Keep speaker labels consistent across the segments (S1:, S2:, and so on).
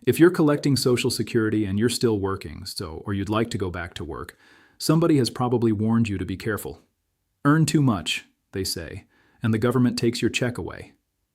S1: If you're collecting Social Security and you're still working, or you'd like to go back to work, somebody has probably warned you to be careful. Earn too much, they say, and the government takes your check away.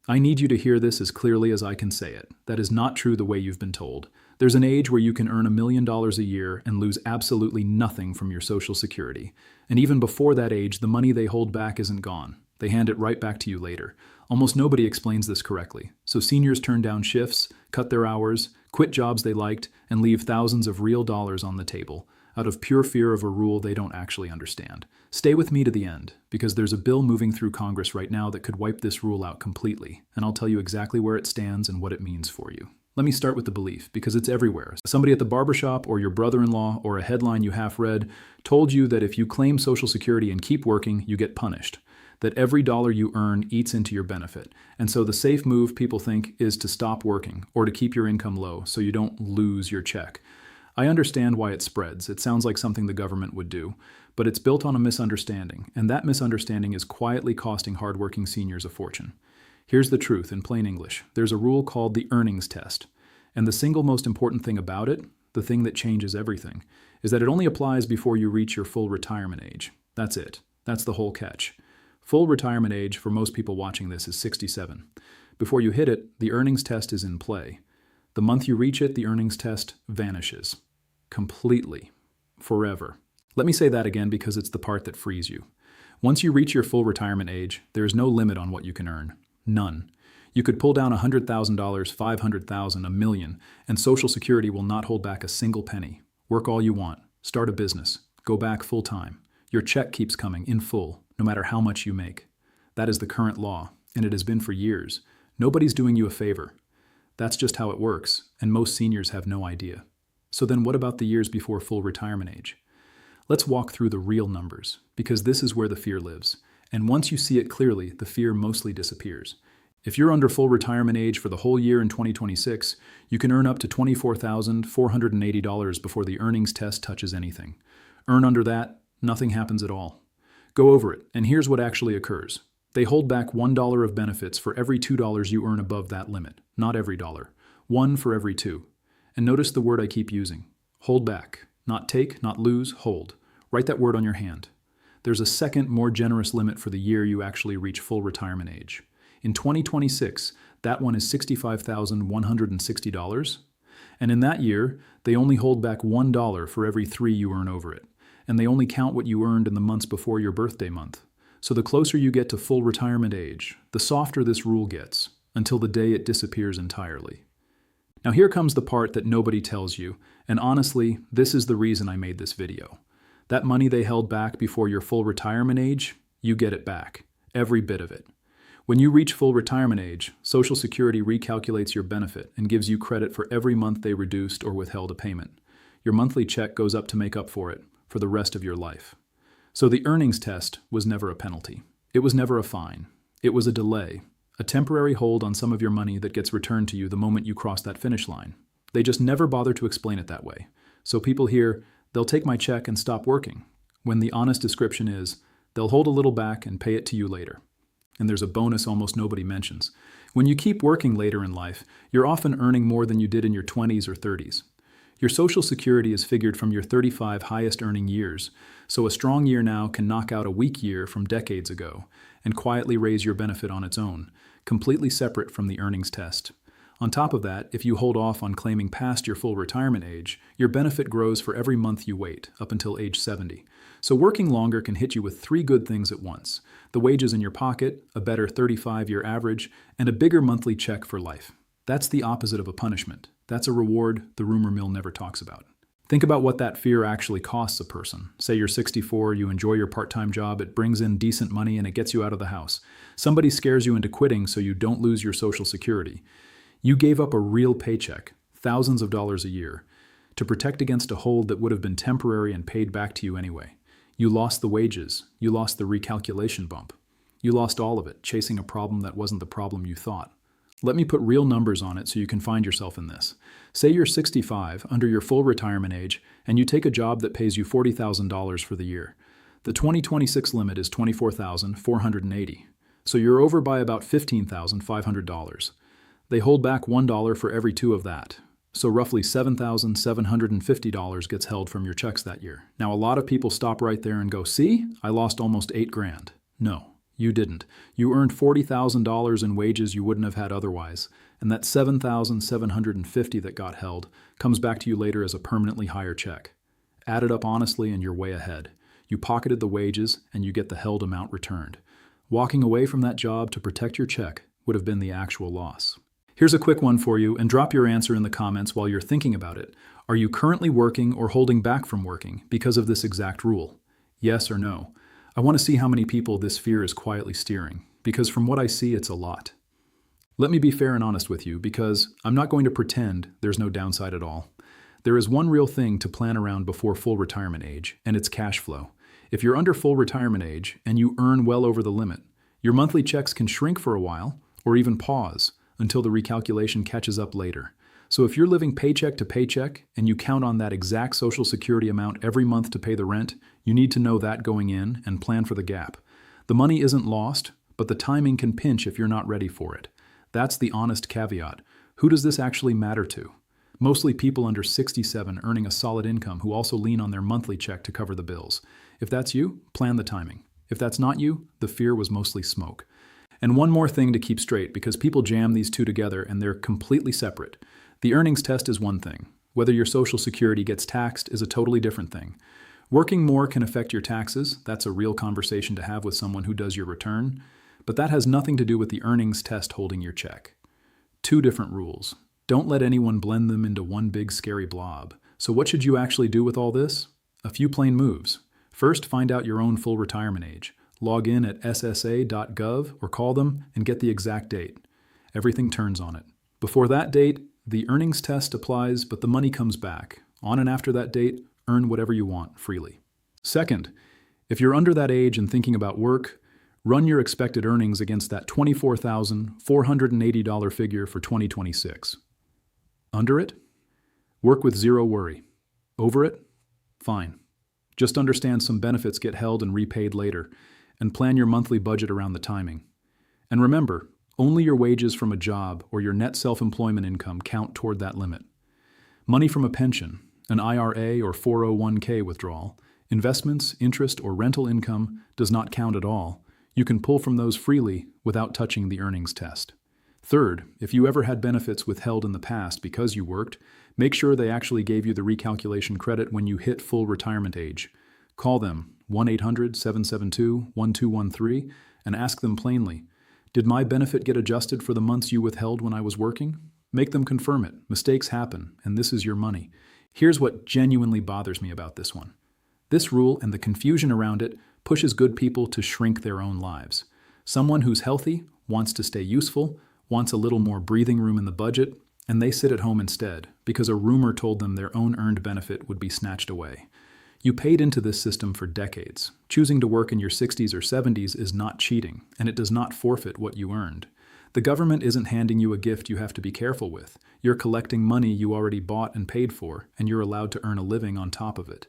S1: I need you to hear this as clearly as I can say it. That is not true the way you've been told. There's an age where you can earn $1 million a year and lose absolutely nothing from your Social Security. And even before that age, the money they hold back isn't gone. They hand it right back to you later. Almost nobody explains this correctly. So seniors turn down shifts, cut their hours, quit jobs they liked, and leave thousands of real dollars on the table, out of pure fear of a rule they don't actually understand. Stay with me to the end, because there's a bill moving through Congress right now that could wipe this rule out completely, and I'll tell you exactly where it stands and what it means for you. Let me start with the belief, because it's everywhere. Somebody at the barbershop or your brother-in-law or a headline you half read told you that if you claim Social Security and keep working, you get punished. That every dollar you earn eats into your benefit. And so the safe move, people think, is to stop working or to keep your income low so you don't lose your check. I understand why it spreads. It sounds like something the government would do. But it's built on a misunderstanding, and that misunderstanding is quietly costing hardworking seniors a fortune. Here's the truth in plain English. There's a rule called the earnings test. And the single most important thing about it, the thing that changes everything, is that it only applies before you reach your full retirement age. That's it. That's the whole catch. Full retirement age for most people watching this is 67. Before you hit it, the earnings test is in play. The month you reach it, the earnings test vanishes. Completely. Forever. Let me say that again because it's the part that frees you. Once you reach your full retirement age, there is no limit on what you can earn. None. You could pull down $100,000, $500,000, $1 million, and Social Security will not hold back a single penny. Work all you want. Start a business. Go back full time. Your check keeps coming in full, no matter how much you make. That is the current law, and it has been for years. Nobody's doing you a favor. That's just how it works, and most seniors have no idea. So then what about the years before full retirement age? Let's walk through the real numbers, because this is where the fear lives. And once you see it clearly, the fear mostly disappears. If you're under full retirement age for the whole year in 2026, you can earn up to $24,480 before the earnings test touches anything. Earn under that, nothing happens at all. Go over it, and here's what actually occurs. They hold back $1 of benefits for every $2 you earn above that limit, not every dollar. 1 for every 2. And notice the word I keep using. Hold back. Not take, not lose, hold. Write that word on your hand. There's a second, more generous limit for the year you actually reach full retirement age. In 2026, that one is $65,160. And in that year, they only hold back $1 for every 3 you earn over it. And they only count what you earned in the months before your birthday month. So the closer you get to full retirement age, the softer this rule gets, until the day it disappears entirely. Now here comes the part that nobody tells you, and honestly, this is the reason I made this video. That money they held back before your full retirement age, you get it back. Every bit of it. When you reach full retirement age, Social Security recalculates your benefit and gives you credit for every month they reduced or withheld a payment. Your monthly check goes up to make up for it, for the rest of your life. So the earnings test was never a penalty. It was never a fine. It was a delay. A temporary hold on some of your money that gets returned to you the moment you cross that finish line. They just never bother to explain it that way. So people hear, they'll take my check and stop working, when the honest description is, they'll hold a little back and pay it to you later. And there's a bonus almost nobody mentions. When you keep working later in life, you're often earning more than you did in your 20s or 30s. Your Social Security is figured from your 35 highest earning years, so a strong year now can knock out a weak year from decades ago and quietly raise your benefit on its own, completely separate from the earnings test. On top of that, if you hold off on claiming past your full retirement age, your benefit grows for every month you wait, up until age 70. So working longer can hit you with 3 good things at once: the wages in your pocket, a better 35-year average, and a bigger monthly check for life. That's the opposite of a punishment. That's a reward the rumor mill never talks about. Think about what that fear actually costs a person. Say you're 64, you enjoy your part-time job, it brings in decent money, and it gets you out of the house. Somebody scares you into quitting so you don't lose your Social Security. You gave up a real paycheck, thousands of dollars a year, to protect against a hold that would have been temporary and paid back to you anyway. You lost the wages. You lost the recalculation bump. You lost all of it, chasing a problem that wasn't the problem you thought. Let me put real numbers on it so you can find yourself in this. Say you're 65, under your full retirement age, and you take a job that pays you $40,000 for the year. The 2026 limit is $24,480, so you're over by about $15,500. They hold back $1 for every 2 of that. So roughly $7,750 gets held from your checks that year. Now, a lot of people stop right there and go, see, I lost almost $8,000. No, you didn't. You earned $40,000 in wages you wouldn't have had otherwise. And that $7,750 that got held comes back to you later as a permanently higher check. Add it up honestly and you're way ahead. You pocketed the wages and you get the held amount returned. Walking away from that job to protect your check would have been the actual loss. Here's a quick one for you, and drop your answer in the comments while you're thinking about it. Are you currently working or holding back from working because of this exact rule? Yes or no? I want to see how many people this fear is quietly steering, because from what I see, it's a lot. Let me be fair and honest with you, because I'm not going to pretend there's no downside at all. There is one real thing to plan around before full retirement age, and it's cash flow. If you're under full retirement age and you earn well over the limit, your monthly checks can shrink for a while, or even pause, until the recalculation catches up later. So if you're living paycheck to paycheck and you count on that exact Social Security amount every month to pay the rent, you need to know that going in and plan for the gap. The money isn't lost, but the timing can pinch if you're not ready for it. That's the honest caveat. Who does this actually matter to? Mostly people under 67 earning a solid income who also lean on their monthly check to cover the bills. If that's you, plan the timing. If that's not you, the fear was mostly smoke. And one more thing to keep straight, because people jam these two together and they're completely separate. The earnings test is one thing. Whether your Social Security gets taxed is a totally different thing. Working more can affect your taxes. That's a real conversation to have with someone who does your return. But that has nothing to do with the earnings test holding your check. Two different rules. Don't let anyone blend them into one big scary blob. So what should you actually do with all this? A few plain moves. First, find out your own full retirement age. Log in at ssa.gov or call them and get the exact date. Everything turns on it. Before that date, the earnings test applies, but the money comes back. On and after that date, earn whatever you want freely. Second, if you're under that age and thinking about work, run your expected earnings against that $24,480 figure for 2026. Under it? Work with zero worry. Over it? Fine. Just understand some benefits get held and repaid later, and plan your monthly budget around the timing. And remember, only your wages from a job or your net self-employment income count toward that limit. Money from a pension, an IRA or 401k withdrawal, investments, interest, or rental income does not count at all. You can pull from those freely without touching the earnings test. Third, if you ever had benefits withheld in the past because you worked, make sure they actually gave you the recalculation credit when you hit full retirement age. Call them 1-800-772-1213 and ask them plainly, did my benefit get adjusted for the months you withheld when I was working? Make them confirm it. Mistakes happen, and this is your money. Here's what genuinely bothers me about this one. This rule and the confusion around it pushes good people to shrink their own lives. Someone who's healthy, wants to stay useful, wants a little more breathing room in the budget, and they sit at home instead because a rumor told them their own earned benefit would be snatched away. You paid into this system for decades. Choosing to work in your 60s or 70s is not cheating, and it does not forfeit what you earned. The government isn't handing you a gift you have to be careful with. You're collecting money you already bought and paid for, and you're allowed to earn a living on top of it.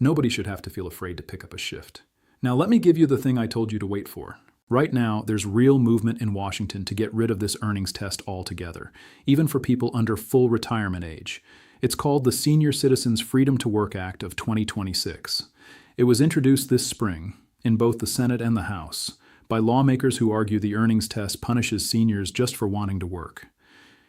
S1: Nobody should have to feel afraid to pick up a shift. Now let me give you the thing I told you to wait for. Right now, there's real movement in Washington to get rid of this earnings test altogether, even for people under full retirement age. It's called the Senior Citizens Freedom to Work Act of 2026. It was introduced this spring, in both the Senate and the House, by lawmakers who argue the earnings test punishes seniors just for wanting to work.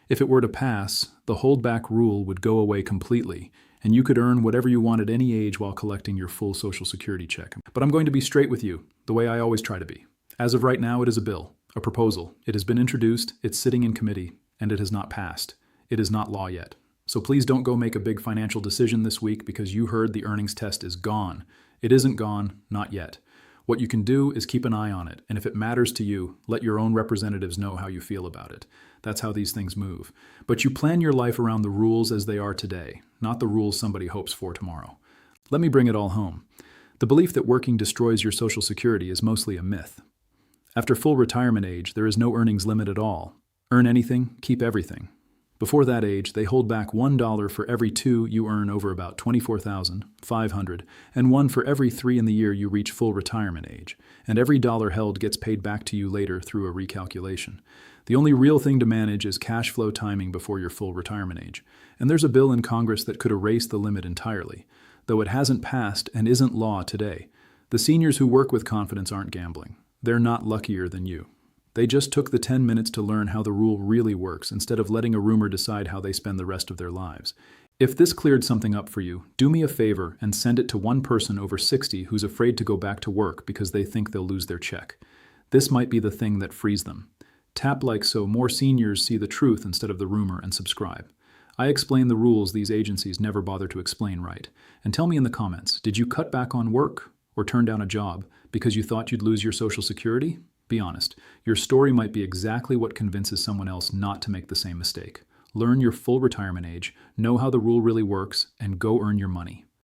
S1: If it were to pass, the holdback rule would go away completely, and you could earn whatever you want at any age while collecting your full Social Security check. But I'm going to be straight with you, the way I always try to be. As of right now, it is a bill, a proposal. It has been introduced, it's sitting in committee, and it has not passed. It is not law yet. So please don't go make a big financial decision this week because you heard the earnings test is gone. It isn't gone, not yet. What you can do is keep an eye on it, and if it matters to you, let your own representatives know how you feel about it. That's how these things move. But you plan your life around the rules as they are today, not the rules somebody hopes for tomorrow. Let me bring it all home. The belief that working destroys your Social Security is mostly a myth. After full retirement age, there is no earnings limit at all. Earn anything, keep everything. Before that age, they hold back $1 for every 2 you earn over about $24,500, and 1 for every 3 in the year you reach full retirement age. And every dollar held gets paid back to you later through a recalculation. The only real thing to manage is cash flow timing before your full retirement age. And there's a bill in Congress that could erase the limit entirely, though it hasn't passed and isn't law today. The seniors who work with confidence aren't gambling. They're not luckier than you. They just took the 10 minutes to learn how the rule really works instead of letting a rumor decide how they spend the rest of their lives. If this cleared something up for you, do me a favor and send it to one person over 60 who's afraid to go back to work because they think they'll lose their check. This might be the thing that frees them. Tap like so more seniors see the truth instead of the rumor and subscribe. I explain the rules these agencies never bother to explain right. And tell me in the comments, did you cut back on work or turn down a job because you thought you'd lose your Social Security? Be honest, your story might be exactly what convinces someone else not to make the same mistake. Learn your full retirement age, know how the rule really works, and go earn your money.